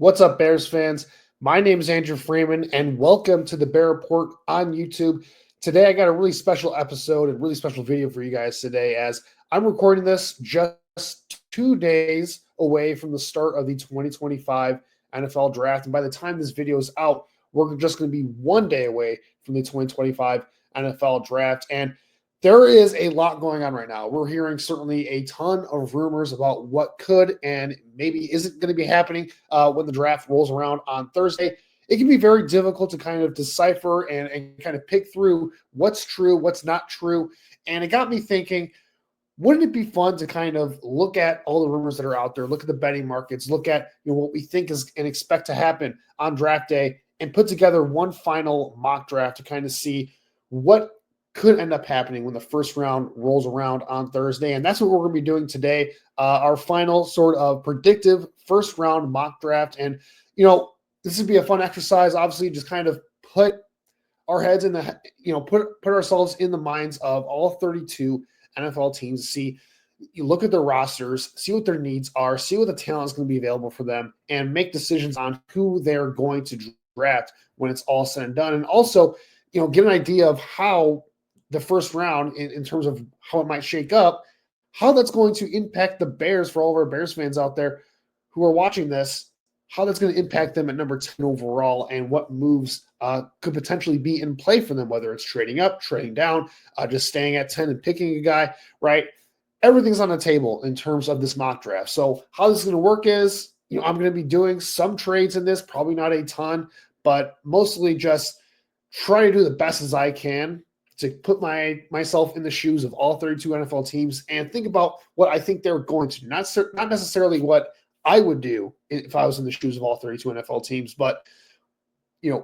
What's up, Bears fans? My name is Andrew Freeman, and welcome to the Bear Report on YouTube. Today, I got a really special episode and really special video for you guys today, as I'm recording this just 2 days away from the start of the 2025 NFL Draft. And by the time this video is out, we're just going to be 1 day away from the 2025 NFL Draft. And there is a lot going on right now. We're hearing certainly a ton of rumors about what could and maybe isn't going to be happening when the draft rolls around on Thursday. It can be very difficult to kind of decipher and kind of pick through what's true, what's not true. And it got me thinking, wouldn't it be fun to kind of look at all the rumors that are out there, look at the betting markets, look at what we think is and expect to happen on draft day, and put together one final mock draft to kind of see what could end up happening when the first round rolls around on Thursday. And that's what we're going to be doing today, our final sort of predictive first round mock draft. And, this would be a fun exercise, obviously, just kind of put our heads in the, put ourselves in the minds of all 32 NFL teams, see, you look at their rosters, see what their needs are, see what the talent is going to be available for them, and make decisions on who they're going to draft when it's all said and done. And also, get an idea of how the first round in terms of how it might shake up, how that's going to impact the Bears for all of our Bears fans out there who are watching this, how that's going to impact them at number 10 overall, and what moves could potentially be in play for them, whether it's trading up, trading down, just staying at 10 and picking a guy, right? Everything's on the table in terms of this mock draft. So how this is going to work is, I'm going to be doing some trades in this, probably not a ton, but mostly just try to do the best as I can to put myself in the shoes of all 32 NFL teams and think about what I think they're going to do. Not necessarily what I would do if I was in the shoes of all 32 NFL teams, but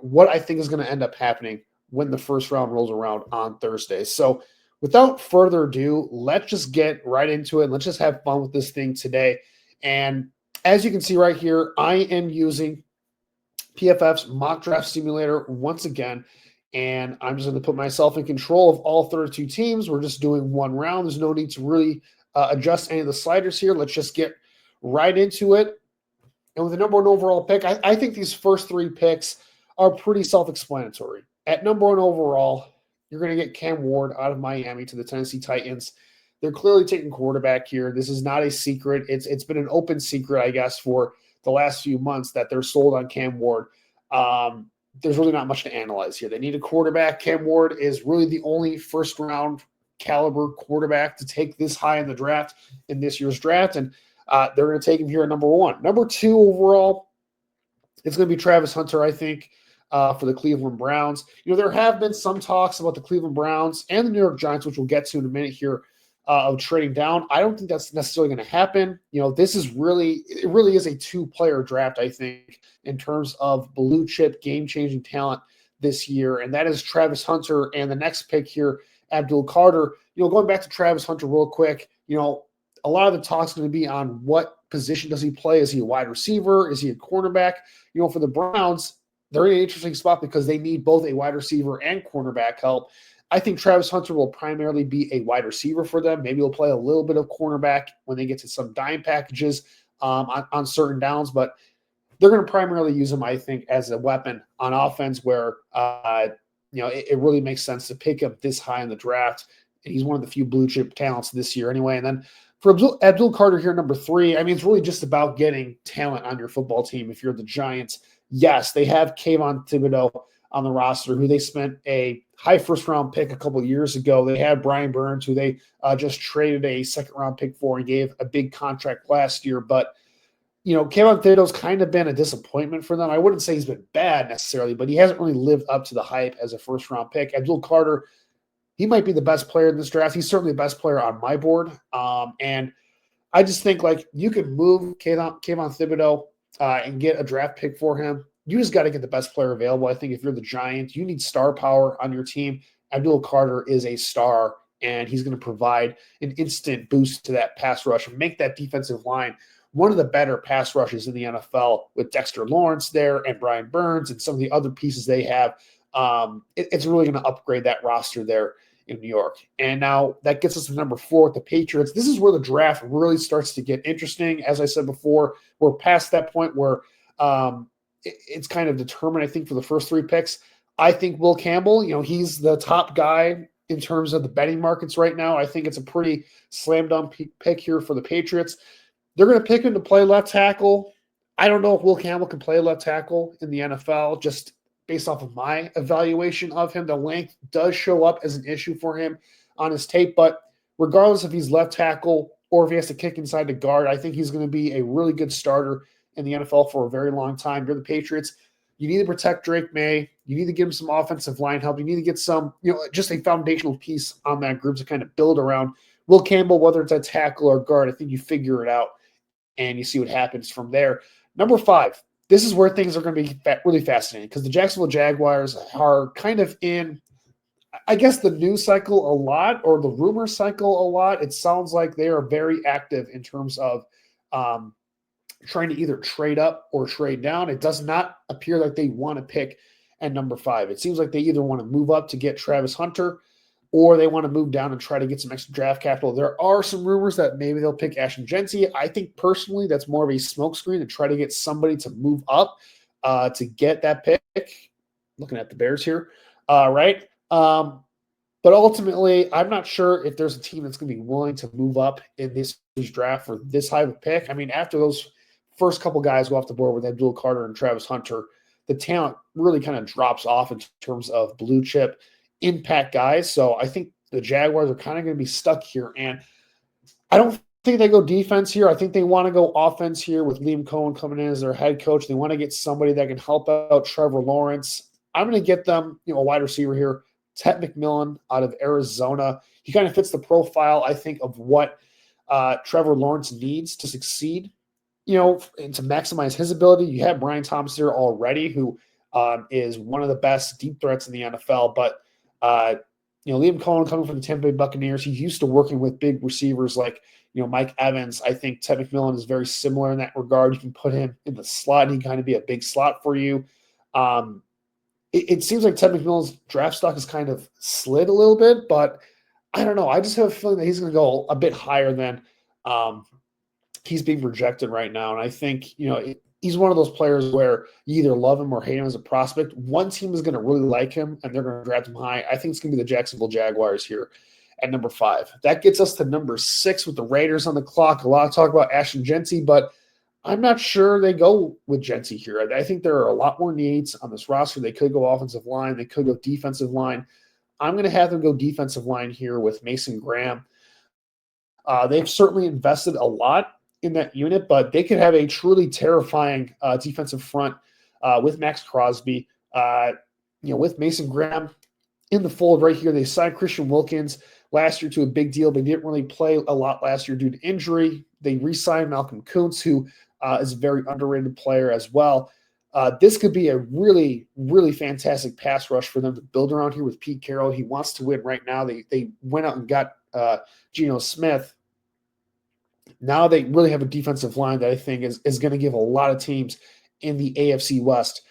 what I think is going to end up happening when the first round rolls around on Thursday. So without further ado, let's just get right into it. Let's just have fun with this thing today. And as you can see right here, I am using PFF's mock draft simulator once again. And I'm just going to put myself in control of all 32 teams. We're just doing one round. There's no need to really adjust any of the sliders here. Let's just get right into it. And with the number one overall pick, I think these first three picks are pretty self-explanatory. At number one overall, you're going to get Cam Ward out of Miami to the Tennessee Titans. They're clearly taking quarterback here. This is not a secret. It's been an open secret, I guess, for the last few months that they're sold on Cam Ward. There's really not much to analyze here. They need a quarterback. Cam Ward is really the only first-round caliber quarterback to take this high in the draft in this year's draft, and they're going to take him here at number one. Number two overall, it's going to be Travis Hunter, I think, for the Cleveland Browns. There have been some talks about the Cleveland Browns and the New York Giants, which we'll get to in a minute here, of trading down. I don't think that's necessarily going to happen. This is really is a two-player draft, I think, in terms of blue chip game-changing talent this year, and that is Travis Hunter and the next pick here, Abdul Carter. Going back to Travis Hunter real quick, a lot of the talk's going to be on what position does he play. Is he a wide receiver? Is he a cornerback? For the Browns, they're in an interesting spot because they need both a wide receiver and cornerback help. I think Travis Hunter will primarily be a wide receiver for them. Maybe he'll play a little bit of cornerback when they get to some dime packages on certain downs, but they're going to primarily use him, I think, as a weapon on offense where, it really makes sense to pick up this high in the draft. And he's one of the few blue chip talents this year anyway. And then for Abdul Carter here, number three, it's really just about getting talent on your football team. If you're the Giants, yes, they have Kayvon Thibodeau on the roster, who they spent a high first-round pick a couple of years ago. They had Brian Burns, who they just traded a second-round pick for and gave a big contract last year. But, Kayvon Thibodeau's kind of been a disappointment for them. I wouldn't say he's been bad necessarily, but he hasn't really lived up to the hype as a first-round pick. Abdul Carter, he might be the best player in this draft. He's certainly the best player on my board. And I just think, you can move Kayvon Thibodeau and get a draft pick for him. You just got to get the best player available. I think if you're the Giants, you need star power on your team. Abdul Carter is a star, and he's going to provide an instant boost to that pass rush and make that defensive line one of the better pass rushes in the NFL with Dexter Lawrence there and Brian Burns and some of the other pieces they have. It's really going to upgrade that roster there in New York. And now that gets us to number 4 with the Patriots. This is where the draft really starts to get interesting. As I said before, we're past that point where It's kind of determined, I think, for the first 3 picks. I think Will Campbell, he's the top guy in terms of the betting markets right now. I think it's a pretty slam dunk pick here for the Patriots. They're going to pick him to play left tackle. I don't know if Will Campbell can play left tackle in the NFL, just based off of my evaluation of him. The length does show up as an issue for him on his tape, but regardless if he's left tackle or if he has to kick inside the guard, I think he's going to be a really good starter in the NFL for a very long time. You're the Patriots. You need to protect Drake May. You need to give him some offensive line help. You need to get some, just a foundational piece on that group to kind of build around. Will Campbell, whether it's a tackle or guard, I think you figure it out and you see what happens from there. Number 5, this is where things are going to be really fascinating because the Jacksonville Jaguars are kind of in, I guess, the news cycle a lot or the rumor cycle a lot. It sounds like they are very active in terms of trying to either trade up or trade down. It does not appear like they want to pick at number 5. It seems like they either want to move up to get Travis Hunter or they want to move down and try to get some extra draft capital. There are some rumors that maybe they'll pick Ashton Jeanty. I think personally that's more of a smokescreen to try to get somebody to move up to get that pick. Looking at the Bears here, right? But ultimately, I'm not sure if there's a team that's going to be willing to move up in this draft for this high of a pick. I mean, after those first couple guys go off the board with Abdul Carter and Travis Hunter, the talent really kind of drops off in terms of blue chip impact guys. So I think the Jaguars are kind of going to be stuck here. And I don't think they go defense here. I think they want to go offense here with Liam Cohen coming in as their head coach. They want to get somebody that can help out Trevor Lawrence. I'm going to get them, a wide receiver here, Ted McMillan out of Arizona. He kind of fits the profile, I think, of what Trevor Lawrence needs to succeed, and to maximize his ability. You have Brian Thomas here already, who is one of the best deep threats in the NFL. But, Liam Cohen coming from the Tampa Bay Buccaneers, he's used to working with big receivers like, Mike Evans. I think Ted McMillan is very similar in that regard. You can put him in the slot, and he can kind of be a big slot for you. It seems like Ted McMillan's draft stock has kind of slid a little bit, but I don't know. I just have a feeling that he's going to go a bit higher than he's being projected right now. And I think, he's one of those players where you either love him or hate him as a prospect. One team is going to really like him, and they're going to draft him high. I think it's going to be the Jacksonville Jaguars here at number 5. That gets us to number 6 with the Raiders on the clock. A lot of talk about Ashton Jeanty, but I'm not sure they go with Jeanty here. I think there are a lot more needs on this roster. They could go offensive line. They could go defensive line. I'm going to have them go defensive line here with Mason Graham. They've certainly invested a lot in that unit, but they could have a truly terrifying defensive front with Max Crosby, with Mason Graham in the fold right here. They signed Christian Wilkins last year to a big deal. They didn't really play a lot last year due to injury. They re-signed Malcolm Kuntz, who is a very underrated player as well. This could be a really, really fantastic pass rush for them to build around here with Pete Carroll. He wants to win right now. They went out and got Geno Smith. Now they really have a defensive line that I think is going to give a lot of teams in the AFC West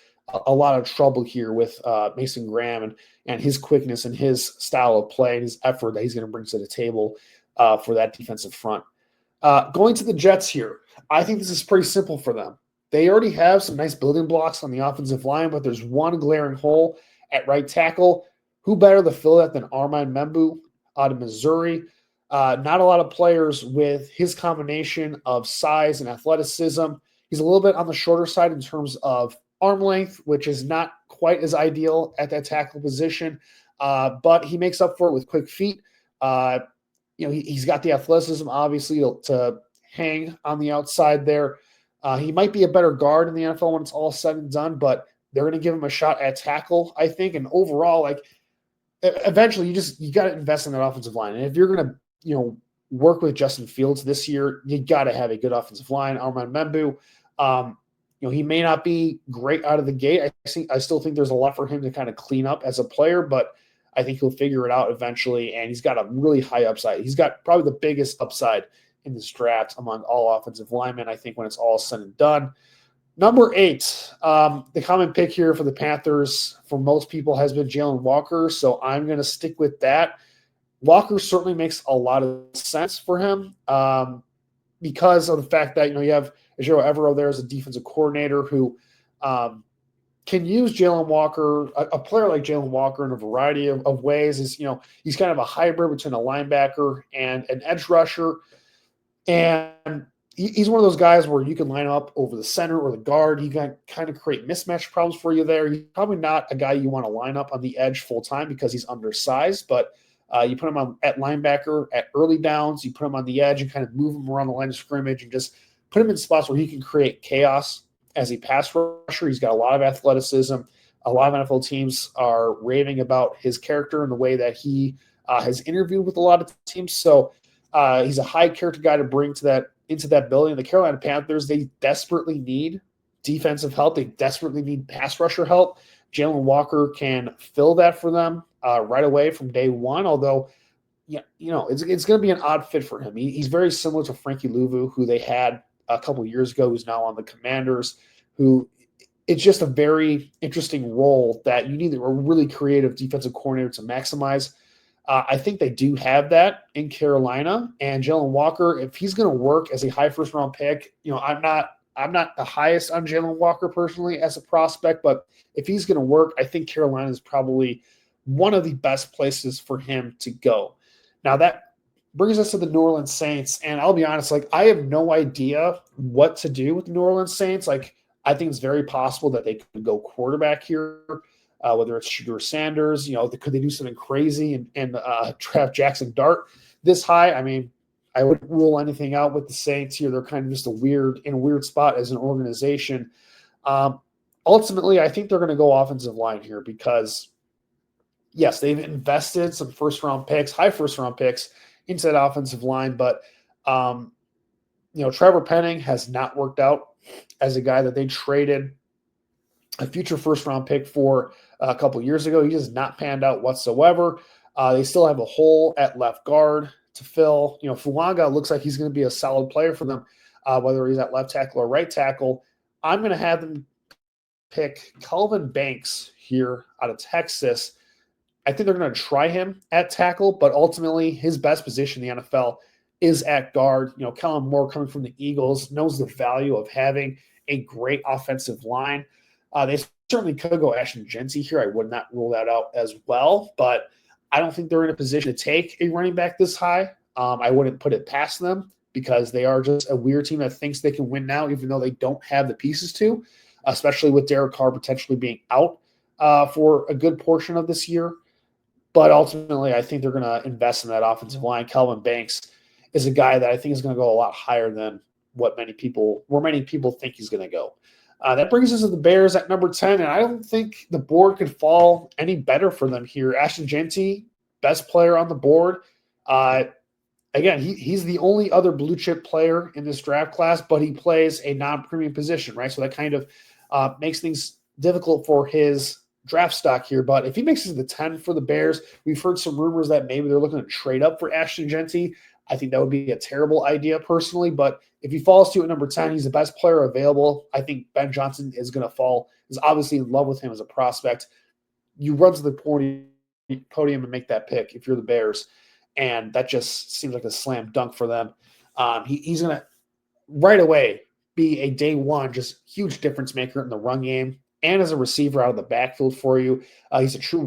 a lot of trouble here with Mason Graham and his quickness and his style of play and his effort that he's going to bring to the table for that defensive front. Going to the Jets here, I think this is pretty simple for them. They already have some nice building blocks on the offensive line, but there's one glaring hole at right tackle. Who better to fill that than Armand Membu out of Missouri? Not a lot of players with his combination of size and athleticism. He's a little bit on the shorter side in terms of arm length, which is not quite as ideal at that tackle position, but he makes up for it with quick feet. He's got the athleticism, obviously, to hang on the outside there. He might be a better guard in the NFL when it's all said and done, but they're going to give him a shot at tackle, I think. And overall, eventually you got to invest in that offensive line. And if you're going to, work with Justin Fields this year, you got to have a good offensive line. Armand Membu, he may not be great out of the gate. I still think there's a lot for him to kind of clean up as a player, but I think he'll figure it out eventually. And he's got a really high upside. He's got probably the biggest upside in this draft among all offensive linemen, I think, when it's all said and done. Number 8, the common pick here for the Panthers for most people has been Jalen Walker, so I'm going to stick with that. Walker certainly makes a lot of sense for him. because of the fact that, you have Ejiro Evero there as a defensive coordinator who um, can use Jalen Walker, a player like Jalen Walker, in a variety of ways. He's kind of a hybrid between a linebacker and an edge rusher. And he's one of those guys where you can line up over the center or the guard. He can kind of create mismatch problems for you there. He's probably not a guy you want to line up on the edge full time because he's undersized, but you put him on at linebacker at early downs, you put him on the edge and kind of move him around the line of scrimmage and just put him in spots where he can create chaos as a pass rusher. He's got a lot of athleticism. A lot of NFL teams are raving about his character and the way that he has interviewed with a lot of teams. So he's a high character guy to bring into that building. The Carolina Panthers, they desperately need defensive help. They desperately need pass rusher help. Jalen Walker can fill that for them right away from day one. Although, it's going to be an odd fit for him. He's very similar to Frankie Louvu, who they had a couple of years ago, who's now on the Commanders. Who it's just a very interesting role that you need a really creative defensive coordinator to maximize. I think they do have that in Carolina, and Jalen Walker, if he's going to work as a high first round pick, I'm not the highest on Jalen Walker personally as a prospect, but if he's going to work, I think Carolina is probably one of the best places for him to go. Now that brings us to the New Orleans Saints, and I'll be honest, I have no idea what to do with the New Orleans Saints. I think it's very possible that they could go quarterback here. Whether it's Shedeur Sanders, could they do something crazy and draft Jackson Dart this high? I mean, I wouldn't rule anything out with the Saints here. They're kind of just in a weird spot as an organization. Ultimately, I think they're going to go offensive line here because, yes, they've invested some high first round picks into that offensive line, but Trevor Penning has not worked out as a guy that they traded a future first-round pick for a couple years ago. He has not panned out whatsoever. They still have a hole at left guard to fill. Fuanga looks like he's going to be a solid player for them, whether he's at left tackle or right tackle. I'm going to have them pick Kelvin Banks here out of Texas. I think they're going to try him at tackle, but ultimately his best position in the NFL is at guard. Kellen Moore, coming from the Eagles, knows the value of having a great offensive line. They certainly could go Ashton Jeanty here. I would not rule that out as well, but I don't think they're in a position to take a running back this high. I wouldn't put it past them because they are just a weird team that thinks they can win now, even though they don't have the pieces to, especially with Derek Carr potentially being out for a good portion of this year. But ultimately, I think they're going to invest in that offensive line. Kelvin Banks is a guy that I think is going to go a lot higher than where many people think he's going to go. That brings us to the Bears at number 10, and I don't think the board could fall any better for them here. Ashton Jeanty, best player on the board. Again, he's the only other blue chip player in this draft class, but he plays a non-premium position, right? So that kind of makes things difficult for his draft stock here. But if he makes it to the 10 for the Bears, we've heard some rumors that maybe they're looking to trade up for Ashton Jeanty. I think that would be a terrible idea personally, but if he falls to at number 10, he's the best player available. I think Ben Johnson is obviously in love with him as a prospect. You run to the podium and make that pick if you're the Bears, and that just seems like a slam dunk for them. He's going to right away be a day one, just huge difference maker in the run game and as a receiver out of the backfield for you. He's a true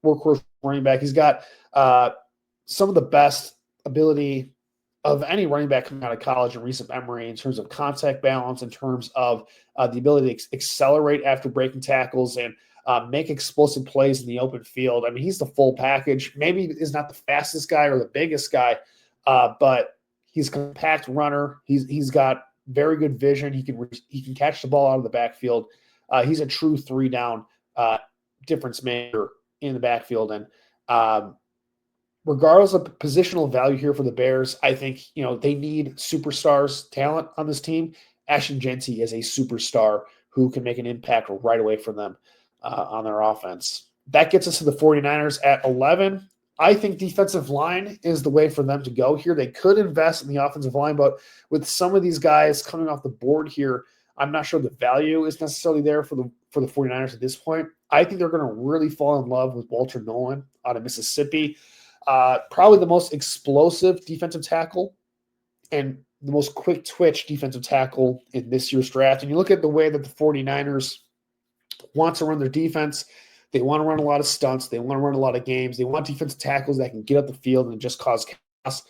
workhorse running back. He's got some of the best ability of any running back coming out of college in recent memory in terms of contact balance, in terms of the ability to accelerate after breaking tackles and make explosive plays in the open field. I mean, he's the full package. Maybe he's not the fastest guy or the biggest guy, but he's a compact runner. He's got very good vision. He can catch the ball out of the backfield. He's a true 3-down difference maker in the backfield. And regardless of positional value here for the Bears, I think, they need superstars talent on this team. Ashton Jeanty is a superstar who can make an impact right away for them on their offense. That gets us to the 49ers at 11. I think defensive line is the way for them to go here. They could invest in the offensive line, but with some of these guys coming off the board here, I'm not sure the value is necessarily there for the 49ers at this point. I think they're going to really fall in love with Walter Nolan out of Mississippi. Probably the most explosive defensive tackle and the most quick twitch defensive tackle in this year's draft. And you look at the way that the 49ers want to run their defense. They want to run a lot of stunts. They want to run a lot of games. They want defensive tackles that can get up the field and just cause chaos.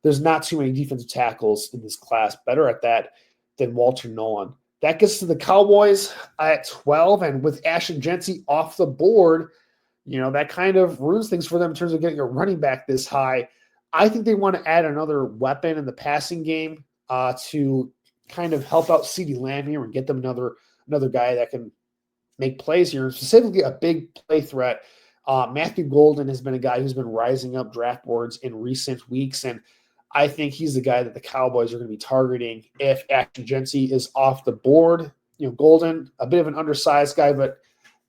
There's not too many defensive tackles in this class better at that than Walter Nolan. That gets to the Cowboys at 12, and with Ashton Jeanty off the board, that kind of ruins things for them in terms of getting a running back this high. I think they want to add another weapon in the passing game to kind of help out CeeDee Lamb here and get them another guy that can make plays here, specifically a big play threat. Matthew Golden has been a guy who's been rising up draft boards in recent weeks, and I think he's the guy that the Cowboys are going to be targeting if Ashton Jeanty is off the board. Golden, a bit of an undersized guy, but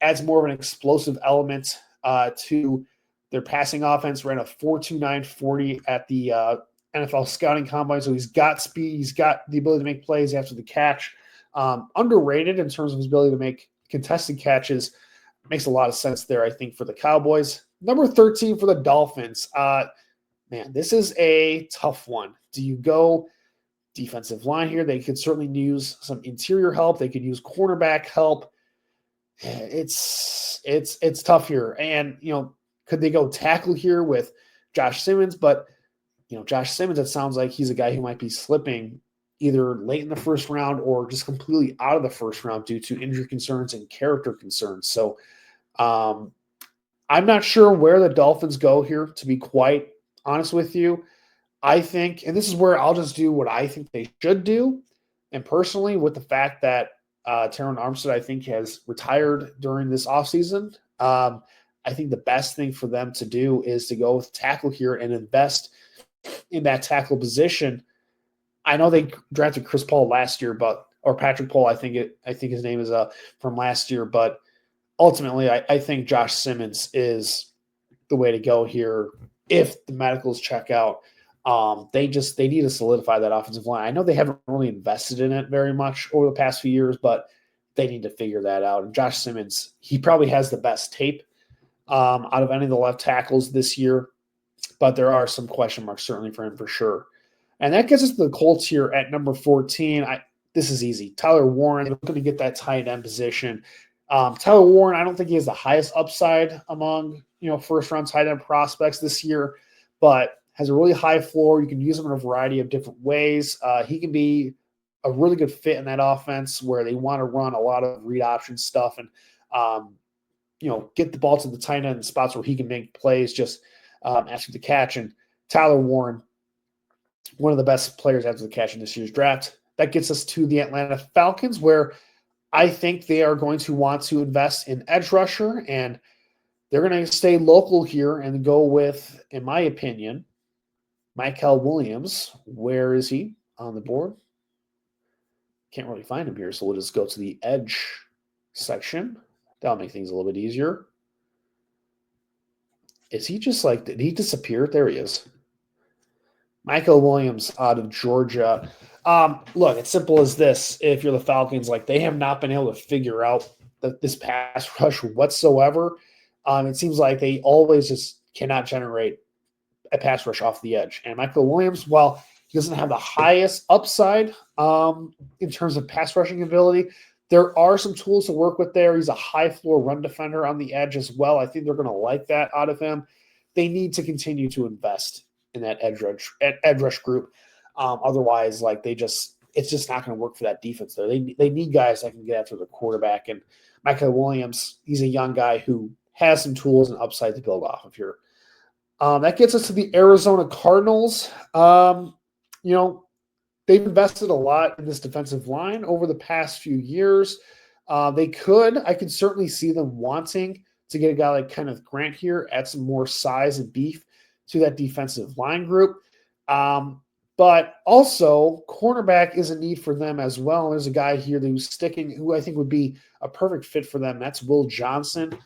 adds more of an explosive element to their passing offense. Ran a 4.29 40 at the NFL scouting combine, so he's got speed. He's got the ability to make plays after the catch. Underrated in terms of his ability to make contested catches. Makes a lot of sense there, I think, for the Cowboys. Number 13 for the Dolphins. Man, this is a tough one. Do you go defensive line here? They could certainly use some interior help. They could use cornerback help. It's tough here. And, could they go tackle here with Josh Simmons? But, Josh Simmons, it sounds like he's a guy who might be slipping either late in the first round or just completely out of the first round due to injury concerns and character concerns. So I'm not sure where the Dolphins go here, to be quite honest with you. I think, and this is where I'll just do what I think they should do. And personally, with the fact that Terron Armstead, I think, has retired during this offseason, I think the best thing for them to do is to go with tackle here and invest in that tackle position. I know they drafted Chris Paul last year, or Patrick Paul, I think his name is from last year, but ultimately I think Josh Simmons is the way to go here if the medicals check out. They need to solidify that offensive line. I know they haven't really invested in it very much over the past few years, but they need to figure that out. And Josh Simmons, he probably has the best tape out of any of the left tackles this year, but there are some question marks certainly for him for sure. And that gets us to the Colts here at number 14. This is easy. Tyler Warren, they're looking to get that tight end position. Tyler Warren, I don't think he has the highest upside among first-round tight end prospects this year, but has a really high floor. You can use him in a variety of different ways. He can be a really good fit in that offense where they want to run a lot of read option stuff and get the ball to the tight end in spots where he can make plays just after the catch. And Tyler Warren, one of the best players after the catch in this year's draft. That gets us to the Atlanta Falcons, where I think they are going to want to invest in edge rusher, and they're going to stay local here and go with, in my opinion, Michael Williams. Where is he on the board? Can't really find him here, so we'll just go to the edge section. That'll make things a little bit easier. Is he just did he disappear? There he is. Michael Williams out of Georgia. Look, it's simple as this. If you're the Falcons, they have not been able to figure out this pass rush whatsoever. It seems like they always just cannot generate a pass rush off the edge. And Michael Williams, while he doesn't have the highest upside in terms of pass rushing ability, there are some tools to work with there. He's a high floor run defender on the edge as well. I think they're going to like that out of him. They need to continue to invest in that edge rush group. Otherwise, it's just not going to work for that defense there. They need guys that can get after the quarterback. And Michael Williams, he's a young guy who has some tools and upside to build off of here. That gets us to the Arizona Cardinals. They've invested a lot in this defensive line over the past few years. I could certainly see them wanting to get a guy like Kenneth Grant here, add some more size and beef to that defensive line group. But also, cornerback is a need for them as well. There's a guy here who's sticking, who I think would be a perfect fit for them. That's Will Johnson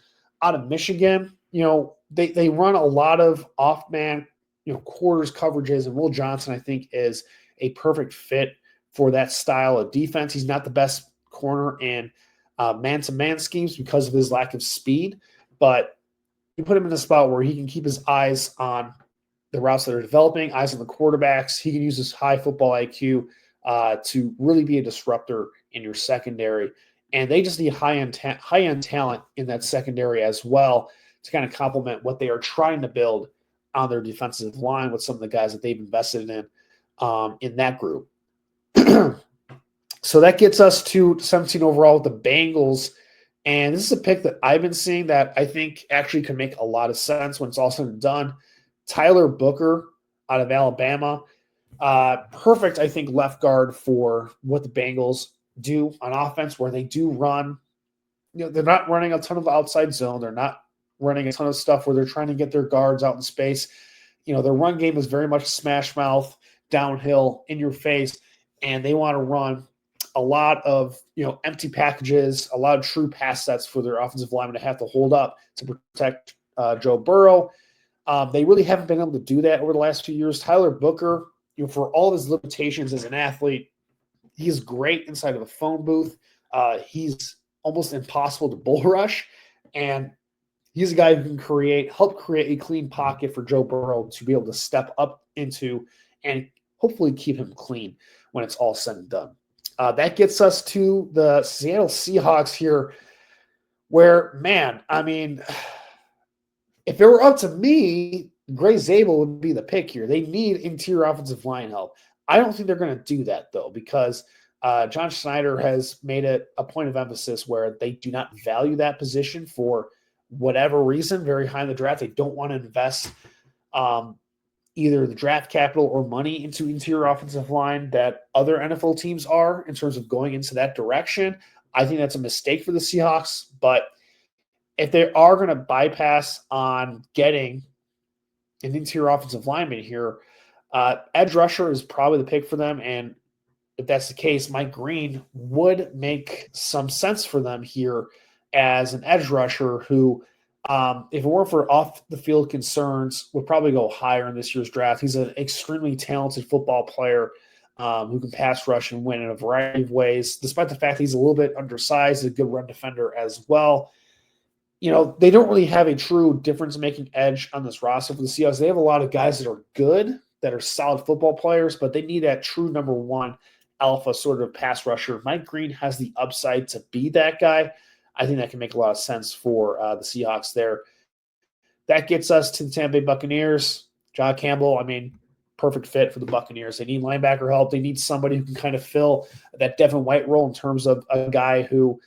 out of Michigan. They run a lot of off-man, quarters coverages, and Will Johnson, I think, is a perfect fit for that style of defense. He's not the best corner in man-to-man schemes because of his lack of speed, but you put him in a spot where he can keep his eyes on the routes that are developing, eyes on the quarterbacks. He can use his high football IQ to really be a disruptor in your secondary. And they just need high end talent in that secondary as well to kind of complement what they are trying to build on their defensive line with some of the guys that they've invested in that group. So that gets us to 17 overall with the Bengals. And this is a pick that I've been seeing that I think actually can make a lot of sense when it's all said and done. Tyler Booker out of Alabama. Perfect, I think, left guard for what the Bengals do on offense, where they do run. They're not running a ton of outside zone. They're not running a ton of stuff where they're trying to get their guards out in space. Their run game is very much smash mouth, downhill, in your face, and they want to run a lot of empty packages, a lot of true pass sets for their offensive linemen to have to hold up to protect Joe Burrow. They really haven't been able to do that over the last few years. Tyler Booker, for all of his limitations as an athlete, he's great inside of the phone booth. He's almost impossible to bull rush, and he's a guy who can help create a clean pocket for Joe Burrow to be able to step up into and hopefully keep him clean when it's all said and done. That gets us to the Seattle Seahawks here, where, man, I mean, if it were up to me, Gray Zabel would be the pick here. They need interior offensive line help. I don't think they're going to do that, though, because John Schneider has made it a point of emphasis where they do not value that position for whatever reason very high in the draft. They don't want to invest either the draft capital or money into interior offensive line that other NFL teams are in terms of going into that direction. I think that's a mistake for the Seahawks, but if they are going to bypass on getting an interior offensive lineman here, edge rusher is probably the pick for them. And if that's the case, Mike Green would make some sense for them here as an edge rusher who, if it weren't for off-the-field concerns, would probably go higher in this year's draft. He's an extremely talented football player who can pass rush and win in a variety of ways, despite the fact he's a little bit undersized, a good run defender as well. They don't really have a true difference-making edge on this roster for the Seahawks. They have a lot of guys that are good, that are solid football players, but they need that true number one alpha sort of pass rusher. Mike Green has the upside to be that guy. I think that can make a lot of sense for the Seahawks there. That gets us to the Tampa Bay Buccaneers. John Campbell, I mean, perfect fit for the Buccaneers. They need linebacker help. They need somebody who can kind of fill that Devin White role in terms of a guy who,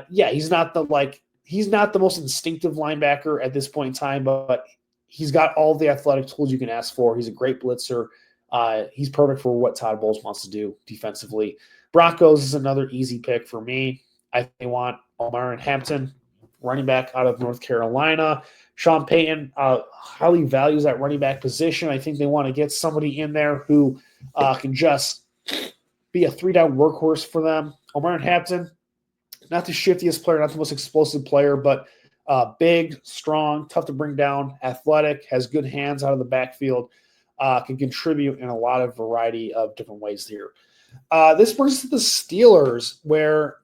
he's not the most instinctive linebacker at this point in time, but he's got all the athletic tools you can ask for. He's a great blitzer. He's perfect for what Todd Bowles wants to do defensively. Broncos is another easy pick for me. I think they want Omar and Hampton, running back out of North Carolina. Sean Payton highly values that running back position. I think they want to get somebody in there who can just be a three-down workhorse for them. Omar and Hampton, not the shiftiest player, not the most explosive player, but big, strong, tough to bring down, athletic, has good hands out of the backfield, can contribute in a lot of variety of different ways here. This brings us to the Steelers, where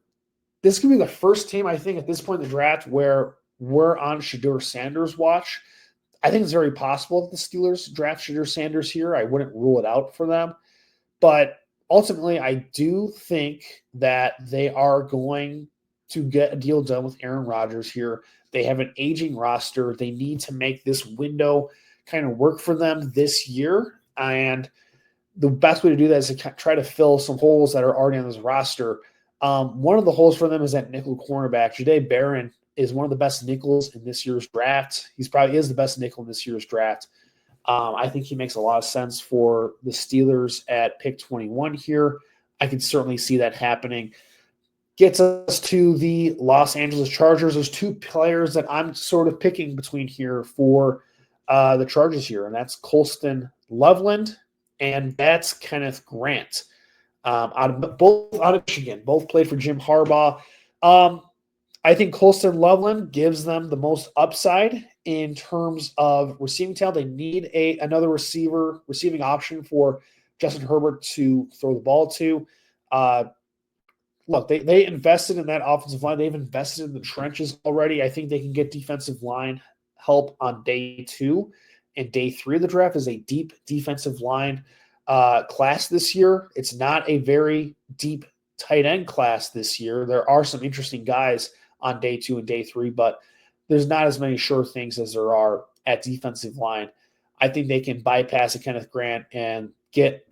this could be the first team, I think, at this point in the draft where we're on Shedeur Sanders' watch. I think it's very possible that the Steelers draft Shedeur Sanders here. I wouldn't rule it out for them. But ultimately, I do think that they are going to get a deal done with Aaron Rodgers here. They have an aging roster. They need to make this window kind of work for them this year. And the best way to do that is to try to fill some holes that are already on this roster. One of the holes for them is that nickel cornerback. Jahdae Barron is one of the best nickels in this year's draft. He's probably is the best nickel in this year's draft. I think he makes a lot of sense for the Steelers at pick 21 here. I can certainly see that happening. Gets us to the Los Angeles Chargers. There's two players that I'm sort of picking between here for the Chargers here, and that's Colston Loveland and that's Kenneth Grant. Both out of Michigan, both played for Jim Harbaugh. I think Colston Loveland gives them the most upside in terms of receiving talent. They need another receiving option for Justin Herbert to throw the ball to. Look, they invested in that offensive line. They've invested in the trenches already. I think they can get defensive line help on day two. in day 3 of the draft is a deep defensive line class this year. It's not a very deep tight end class this year. There are some interesting guys on day 2 and day 3, but there's not as many sure things as there are at defensive line. I think they can bypass a Kenneth Grant and get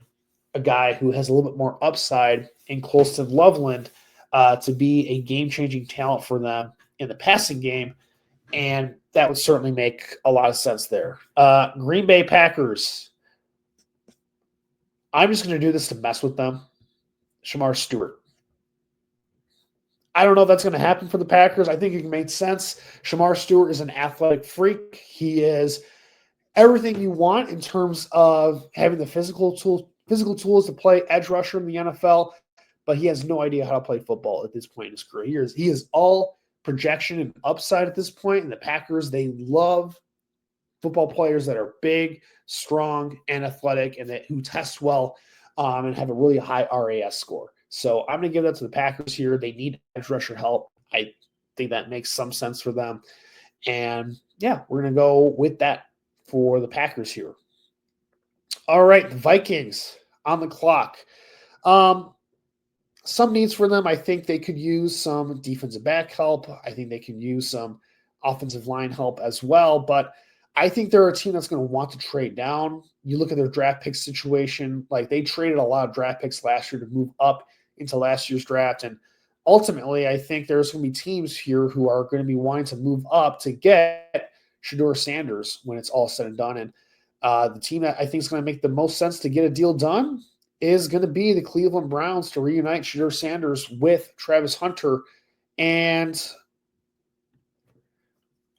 a guy who has a little bit more upside in Colston Loveland to be a game-changing talent for them in the passing game, and that would certainly make a lot of sense there. Green Bay Packers. I'm just going to do this to mess with them. Shamar Stewart. I don't know if that's going to happen for the Packers. I think it makes sense. Shamar Stewart is an athletic freak. He is everything you want in terms of having the physical tools to play edge rusher in the NFL, but he has no idea how to play football at this point in his career. He is all projection and upside at this point, and the Packers, they love football players that are big, strong, and athletic, and who test well and have a really high RAS score. So I'm going to give that to the Packers here. They need edge rusher help. I think that makes some sense for them. And yeah, we're going to go with that for the Packers here. All right, the Vikings on the clock. Some needs for them. I think they could use some defensive back help. I think they can use some offensive line help as well. But I think they're a team that's going to want to trade down. You look at their draft pick situation. Like, they traded a lot of draft picks last year to move up into last year's draft. And ultimately, I think there's going to be teams here who are going to be wanting to move up to get Shedeur Sanders when it's all said and done. And the team that I think is going to make the most sense to get a deal done is going to be the Cleveland Browns to reunite Shedeur Sanders with Travis Hunter. And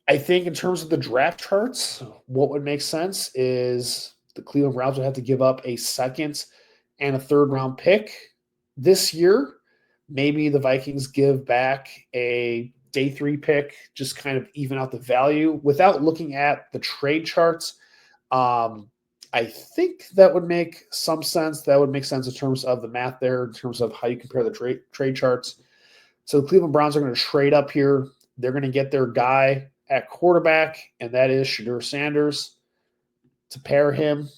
I think in terms of the draft charts, what would make sense is the Cleveland Browns would have to give up a second and a third round pick this year. Maybe the Vikings give back a day 3 pick, just kind of even out the value without looking at the trade charts. I think that would make some sense. That would make sense in terms of the math there, in terms of how you compare the trade charts. So the Cleveland Browns are going to trade up here. They're going to get their guy at quarterback, and that is Shedeur Sanders, to pair him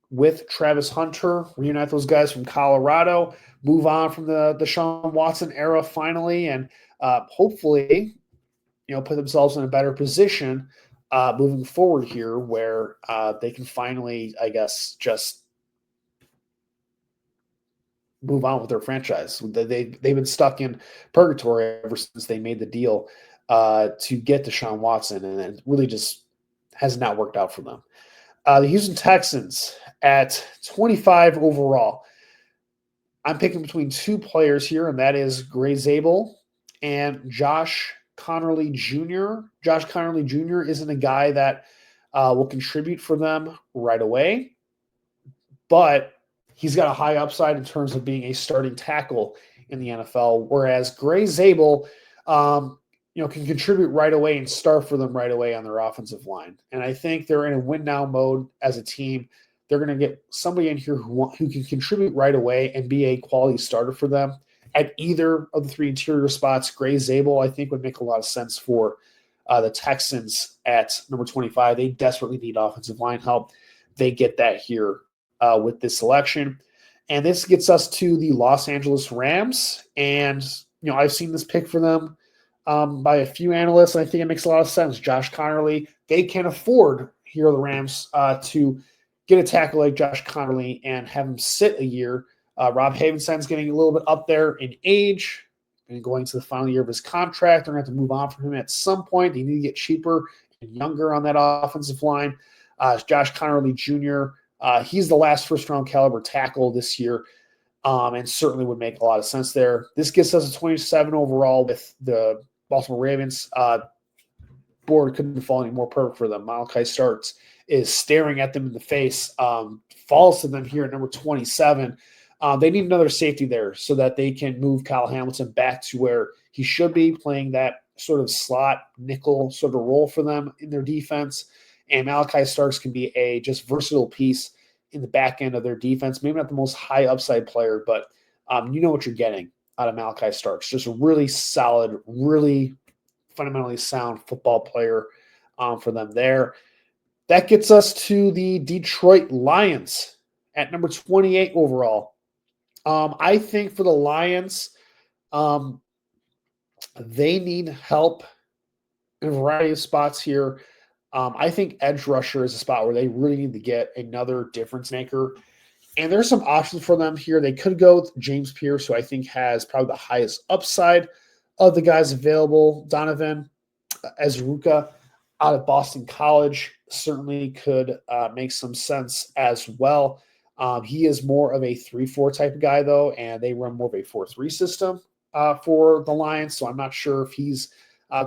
with Travis Hunter, reunite those guys from Colorado, move on from the Deshaun Watson era finally, and hopefully, put themselves in a better position moving forward here, where they can finally, I guess, just move on with their franchise. They've been stuck in purgatory ever since they made the deal to get Deshaun Watson, and it really just has not worked out for them. The Houston Texans at 25 overall. I'm picking between 2 players here, and that is Gray Zabel and Josh Connerly Jr. Josh Connerly Jr. isn't a guy that will contribute for them right away, but he's got a high upside in terms of being a starting tackle in the NFL, whereas Gray Zabel can contribute right away and start for them right away on their offensive line. And I think they're in a win-now mode as a team. They're going to get somebody in here who can contribute right away and be a quality starter for them at either of the 3 interior spots. Gray Zabel, I think, would make a lot of sense for the Texans at number 25. They desperately need offensive line help. They get that here with this selection. And this gets us to the Los Angeles Rams. And, I've seen this pick for them by a few analysts, and I think it makes a lot of sense. Josh Connerly, they can afford, here are the Rams, to get a tackle like Josh Connerly and have him sit a year. Rob Havenstein's getting a little bit up there in age and going to the final year of his contract. They're going to have to move on from him at some point. They need to get cheaper and younger on that offensive line. Josh Connerly Jr., he's the last first-round caliber tackle this year, and certainly would make a lot of sense there. This gets us a 27 overall with the Baltimore Ravens. Board couldn't fall any more perfect for them. Malachi Starks is staring at them in the face, falls to them here at number 27. They need another safety there so that they can move Kyle Hamilton back to where he should be, playing that sort of slot nickel sort of role for them in their defense. And Malachi Starks can be a just versatile piece in the back end of their defense. Maybe not the most high upside player, but you know what you're getting out of Malachi Starks. Just a really solid, really fundamentally sound football player for them there. That gets us to the Detroit Lions at number 28 overall. I think for the Lions, um, they need help in a variety of spots here. I think edge rusher is a spot where they really need to get another difference maker. And there's some options for them here. They could go with James Pierce, who I think has probably the highest upside of the guys available. Donovan Ezruka out of Boston College certainly could make some sense as well. He is more of a 3-4 type of guy, though, and they run more of a 4-3 system for the Lions, so I'm not sure if he's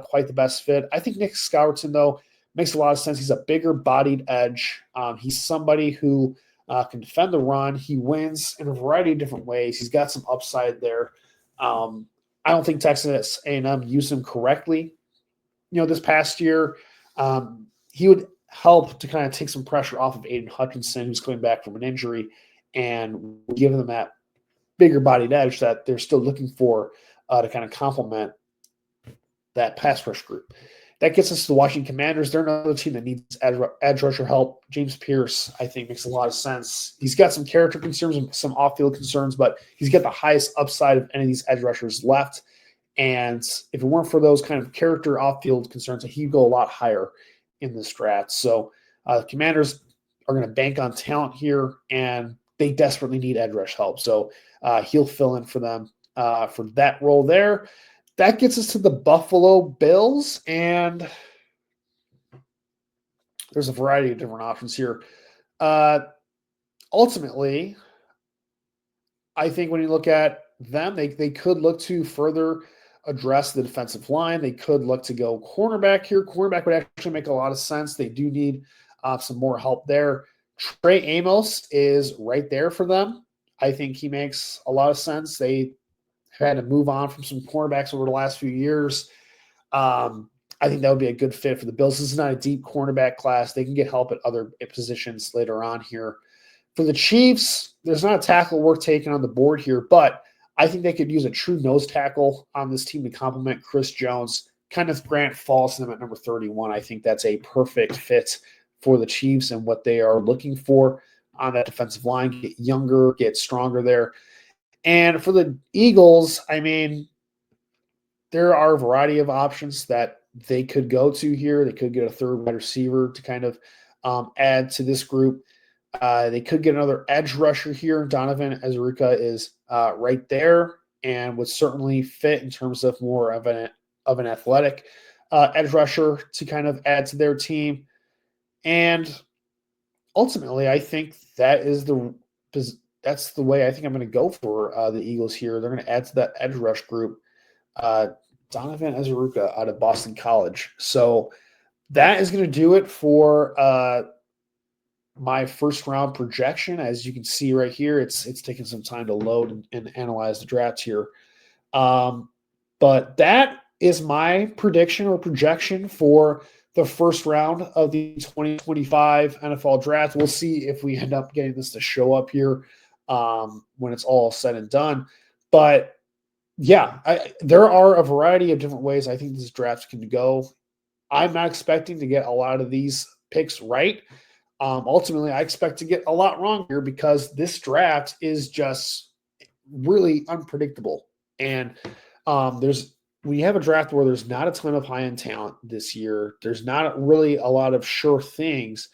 quite the best fit. I think Nick Scourton, though, makes a lot of sense. He's a bigger bodied edge. He's somebody who can defend the run. He wins in a variety of different ways. He's got some upside there. I don't think Texas A&M used him correctly. This past year, he would help to kind of take some pressure off of Aiden Hutchinson, who's coming back from an injury, and give them that bigger bodied edge that they're still looking for to kind of complement that pass rush group. That gets us to the Washington Commanders. They're another team that needs edge rusher help. James Pierce, I think, makes a lot of sense. He's got some character concerns and some off-field concerns, but he's got the highest upside of any of these edge rushers left. And if it weren't for those kind of character off-field concerns, he'd go a lot higher in this draft. So the Commanders are going to bank on talent here, and they desperately need edge rush help. So he'll fill in for them for that role there. That gets us to the Buffalo Bills, and there's a variety of different options here. Ultimately, I think when you look at them, they could look to further address the defensive line. They could look to go cornerback here. Cornerback would actually make a lot of sense. They do need some more help there. Trey Amos is right there for them. I think he makes a lot of sense. They had to move on from some cornerbacks over the last few years. I think that would be a good fit for the Bills. This is not a deep cornerback class. They can get help at other positions later on here. For the Chiefs, there's not a tackle worth taking on the board here, but I think they could use a true nose tackle on this team to complement Chris Jones. Kenneth Grant falls to them at number 31. I think that's a perfect fit for the Chiefs and what they are looking for on that defensive line. Get younger, get stronger there. And for the Eagles, I mean, there are a variety of options that they could go to here. They could get a third wide receiver to kind of add to this group. They could get another edge rusher here. Donovan Ezruka is right there and would certainly fit in terms of more of an athletic edge rusher to kind of add to their team. And ultimately, I think that's the way I think I'm going to go for the Eagles here. They're going to add to that edge rush group. Donovan Ezruka out of Boston College. So that is going to do it for my first round projection. As you can see right here, it's taking some time to load and analyze the draft here. But that is my prediction or projection for the first round of the 2025 NFL draft. We'll see if we end up getting this to show up here when it's all said and done. But yeah, there are a variety of different ways I think this draft can go. I'm not expecting to get a lot of these picks right. Ultimately, I expect to get a lot wrong here because this draft is just really unpredictable. And we have a draft where there's not a ton of high-end talent this year. There's not really a lot of sure things.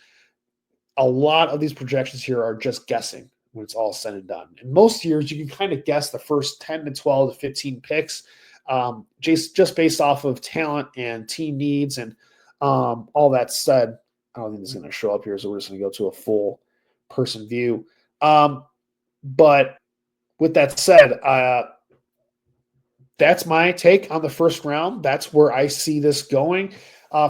A lot of these projections here are just guessing when it's all said and done. In most years, you can kind of guess the first 10 to 12 to 15 picks just based off of talent and team needs and all that said. I don't think this is going to show up here, so we're just going to go to a full person view. But with that said, that's my take on the first round. That's where I see this going.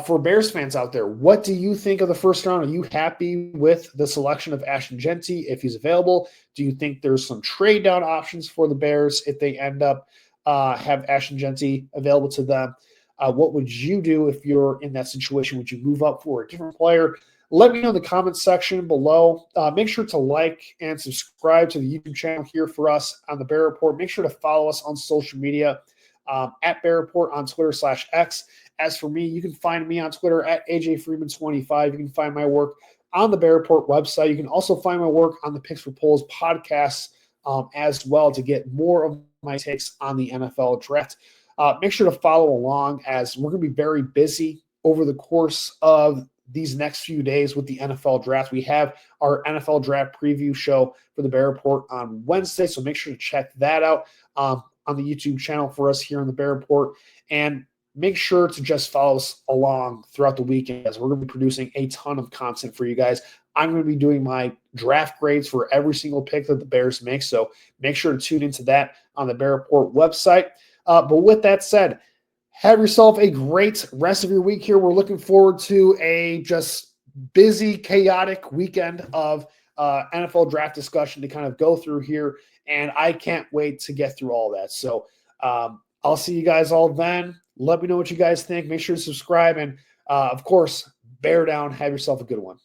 For Bears fans out there, what do you think of the first round? Are you happy with the selection of Ashton Jeanty if he's available? Do you think there's some trade down options for the Bears if they end up have Ashton Jeanty available to them? What would you do if you're in that situation? Would you move up for a different player? Let me know in the comments section below. Make sure to like and subscribe to the YouTube channel here for us on the Bear Report. Make sure to follow us on social media at Bear Report on Twitter /X As for me, you can find me on Twitter at AJFreeman25. You can find my work on the Bear Report website. You can also find my work on the Picks for Polls podcast as well to get more of my takes on the NFL draft. Make sure to follow along as we're going to be very busy over the course of these next few days with the NFL draft. We have our NFL draft preview show for the Bear Report on Wednesday, so make sure to check that out on the YouTube channel for us here on the Bear Report. And make sure to just follow us along throughout the weekend as we're going to be producing a ton of content for you guys. I'm going to be doing my draft grades for every single pick that the Bears make, so make sure to tune into that on the Bear Report website. But with that said, have yourself a great rest of your week here. We're looking forward to a just busy, chaotic weekend of NFL draft discussion to kind of go through here, and I can't wait to get through all that. So I'll see you guys all then. Let me know what you guys think. Make sure to subscribe, and of course, bear down. Have yourself a good one.